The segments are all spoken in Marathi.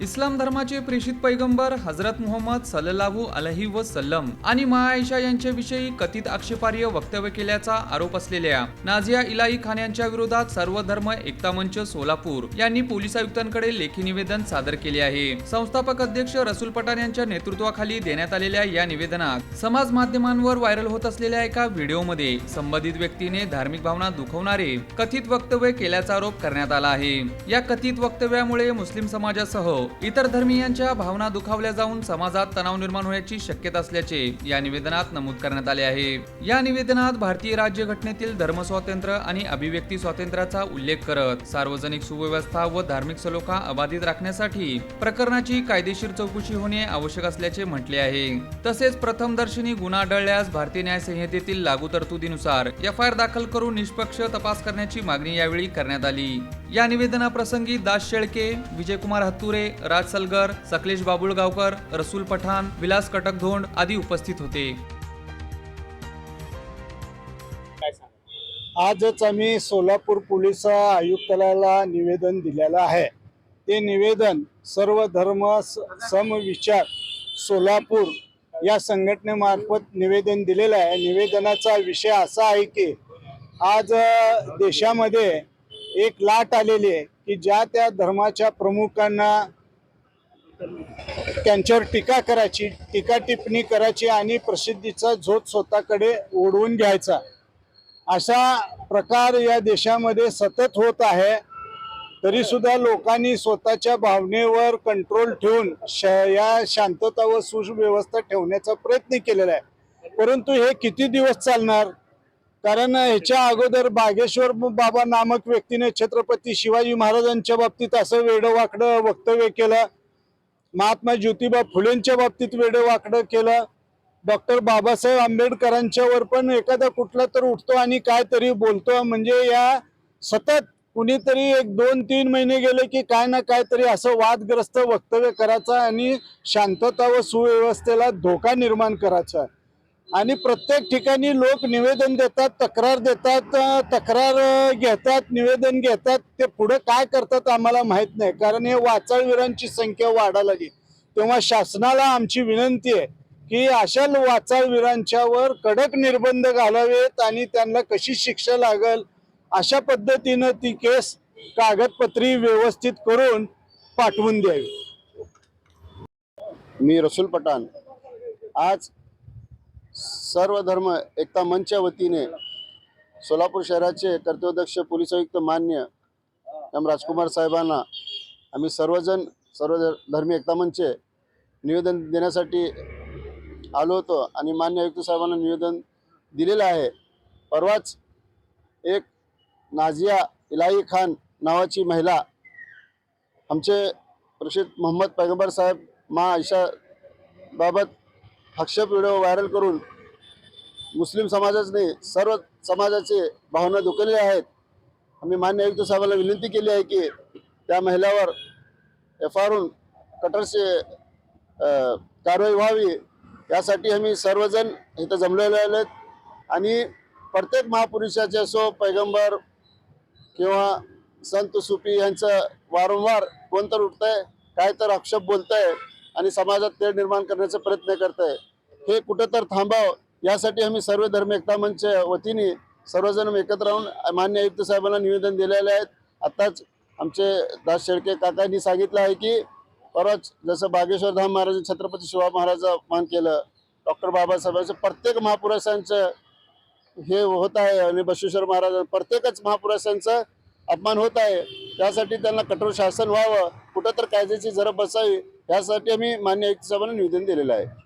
इस्लाम धर्माचे प्रेषित पैगंबर हजरत मुहम्मद सल्लल्लाहु अलैहि वसल्लम आणि आयशा यांच्याविषयी कथित आक्षेपार्ह वक्तव्य केल्याचा आरोप असलेल्या नाझिया इलाही खान यांच्या विरोधात सर्व धर्म एकता मंच सोलापूर यांनी पोलीस आयुक्तांकडे लेखी निवेदन सादर केले आहे। संस्थापक अध्यक्ष रसूल पठाण यांच्या नेतृत्वाखाली देण्यात आलेल्या या निवेदनात समाज माध्यमांवर व्हायरल होत असलेल्या एका व्हिडिओमध्ये संबंधित व्यक्तीने धार्मिक भावना दुखवणारे कथित वक्तव्य केल्याचा आरोप करण्यात आला आहे। या कथित वक्तव्यामुळे मुस्लिम समाजासह इतर धर्मीयांच्या भावना दुखावल्या जाऊन समाजात तणाव निर्माण होण्याची शक्यता असल्याचे या निवेदनात नमूद करण्यात आले आहे। या निवेदनात भारतीय राज्यघटनेतील धर्म स्वातंत्र्य आणि अभिव्यक्ती स्वातंत्र्याचा उल्लेख करत सार्वजनिक सुव्यवस्था व धार्मिक सलोखा अबाधित राखण्यासाठी प्रकरणाची कायदेशीर चौकशी होणे आवश्यक असल्याचे म्हटले आहे। तसेच प्रथमदर्शनी गुन्हा आढळल्यास भारतीय न्याय संहितेतील लागू तरतुदीनुसार एफआयआर दाखल करून निष्पक्ष तपास करण्याची मागणी यावेळी करण्यात आली। या निवेदनाप्रसंगी दास शेळके, विजयकुमार हत्तुरे, राज सलगर, सकलेश बाबुळगावकर, रसूल पठाण, विलास कटकधोंड आदी उपस्थित होते। आजच आम्ही सोलापूर पोलीस आयुक्तालयाला निवेदन दिलेलं आहे। ते निवेदन सर्व धर्म समविचार सोलापूर या संघटनेमार्फत निवेदन दिलेलं आहे। निवेदनाचा विषय असा आहे की आज देशामध्ये एक लाट आलेली आहे की ज्या त्या धर्माच्या प्रमुखांना त्यांच्यावर टीका करायची, टीका टिप्पणी करायची आणि प्रसिद्धीचा झोत स्वतःकडे ओढवून घ्यायचा, असा प्रकार या देशामध्ये सतत होत आहे। तरी सुद्धा लोकांनी स्वतःच्या भावनेवर कंट्रोल ठेवून या शांतता व सुव्यवस्था ठेवण्याचा प्रयत्न केलेला आहे। परंतु हे किती दिवस चालणार? कारण ह्याच्या अगोदर बागेश्वर बाबा नामक व्यक्तीने छत्रपती शिवाजी महाराजांच्या बाबतीत असं वेडवाकडं वक्तव्य केलं, महात्मा ज्योतिबा फुलेंच्या बाबतीत वेडवाकडं केलं, डॉक्टर बाबासाहेब आंबेडकरांच्या वर पण एखादा कुठला तर उठतो आणि काय तरी बोलतो। म्हणजे या सतत कुणीतरी 1-2-3 महिने गेले की काय ना काय तरी असं वादग्रस्त वक्तव्य करायचं आणि शांतता व सुव्यवस्थेला धोका निर्माण करायचा। आणि प्रत्येक ठिकाणी लोक निवेदन देतात, तक्रार देतात, तक्रार घेतात, निवेदन घेतात, ते पुढे काय करतात आम्हाला माहित नाही। कारण हे वाचाळवीरांची संख्या वाढायला लागली। तेव्हा शासनाला आमची विनंती आहे की अशा वाचाळवीरांच्यावर कडक निर्बंध घालावेत आणि त्यांना कशी शिक्षा लागेल अशा पद्धतीनं ती केस कागदपत्री व्यवस्थित करून पाठवून द्यावी। मी रसूल पठाण आज सर्व धर्म एकता मंचच्या वतीने सोलापूर शहराचे कर्तव्यदक्ष पोलीस आयुक्त मान्य एम राजकुमार साहेबांना आम्ही सर्व धर्मी एकता मंचचे निवेदन देण्यासाठी आलो होतो आणि मान्य आयुक्त साहेबांना निवेदन दिलेलं आहे। परवाच एक नाझिया इलाही खान नावाची महिला आमचे प्रेषित मुहम्मद पैगंबर साहेब आयशा बाबत आक्षेप व्हिडिओ व्हायरल करून मुस्लिम समाजाने सर्व समाजाचे भावना दुखवलेल्या आहेत। आम्ही मान्य आयुक्त साहेबांना विनंती केली आहे की त्या महिलावर एफआयआरहून कठोरचे कारवाई व्हावी, यासाठी आम्ही सर्वजण इथं जमलेले आहेत। आणि प्रत्येक महापुरुषाचे असो, पैगंबर किंवा संत सुफी यांचं वारंवार कोणतर उठतंय, काय तर आक्षेप बोलतंय आणि समाजात तेढ निर्माण करण्याचा प्रयत्न करतंय, हे कुठं तर थांबावं यासाठी आम्ही सर्व धर्म एकता मंचच्या वतीने सर्वजण एकत्र राहून मान्य आयुक्त साहेबांना निवेदन दिलेले आहेत। आत्ताच आमचे दास शेळके काकांनी सांगितलं आहे की परवाच जसं बागेश्वर धाम महाराज छत्रपती शिवाजी महाराजांचं मान केलं, डॉक्टर बाबासाहेबांचं प्रत्येक महापुरुषांचं हे होत आहे आणि बसवेश्वर महाराज प्रत्येकच महापुरुषांचा अपमान होत आहे। त्यासाठी त्यांना कठोर शासन व्हावं, कुठं तर कायद्याची जरब बसावी, यासाठी आम्ही मान्य आयुक्त साहेबांना निवेदन दिलेलं आहे।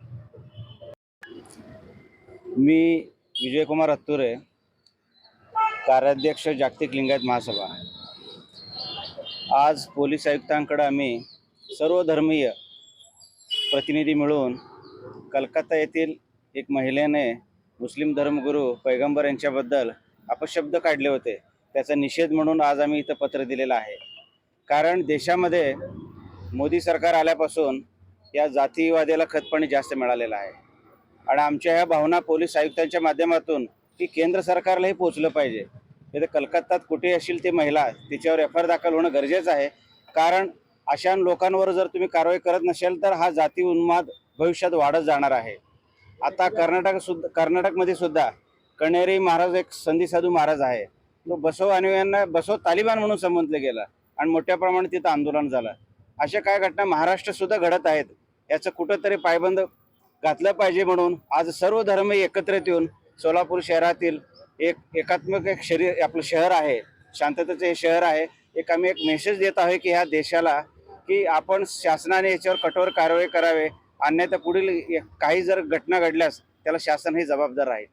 मी विजयकुमार हत्तुरे, कार्याध्यक्ष जागतिक लिंगायत महासभा। आज पोलीस आयुक्तांकडे आम्ही सर्व धर्मीय प्रतिनिधी मिळून कलकत्ता येथील एक महिलेने मुस्लिम धर्मगुरू पैगंबर यांच्याबद्दल अपशब्द काढले होते, त्याचा निषेध म्हणून आज आम्ही इथं पत्र दिलेलं आहे। कारण देशामध्ये मोदी सरकार आल्यापासून या जातीवादाला खतपाणी जास्त मिळालेलं आहे आणि आमच्या ह्या भावना पोलीस आयुक्तांच्या माध्यमातून की केंद्र सरकारलाही पोहोचलं पाहिजे। इथे कलकत्तात कुठे असेल ती महिला, तिच्यावर एफआयआर दाखल होणं गरजेचं आहे। कारण अशा लोकांवर जर तुम्ही कारवाई करत नसेल तर हा जाती उन्माद भविष्यात वाढत जाणार आहे. आता कर्नाटकमध्ये सुद्धा कणेरी महाराज एक संधी साधू महाराज आहे. तो बसव अनुयायांना बसव तालिबान म्हणून संबोधलं गेलं आणि मोठ्या प्रमाणात तिथं आंदोलन झालं. अशा काय घटना महाराष्ट्र सुद्धा घडत आहेत. याचं कुठंतरी पायबंद घातलं पाहिजे म्हणून आज सर्व धर्म एकत्रित येऊन सोलापूर शहरातील एकात्मक आपलं शहर आहे, शांततेचं हे शहर आहे. आम्ही एक मेसेज देत आहे की ह्या देशाला की आपण शासनाने याच्यावर कठोर कारवाई करावे, अन्यथा पुढील काही जर घटना घडल्यास त्याला शासन हे जबाबदार आहे.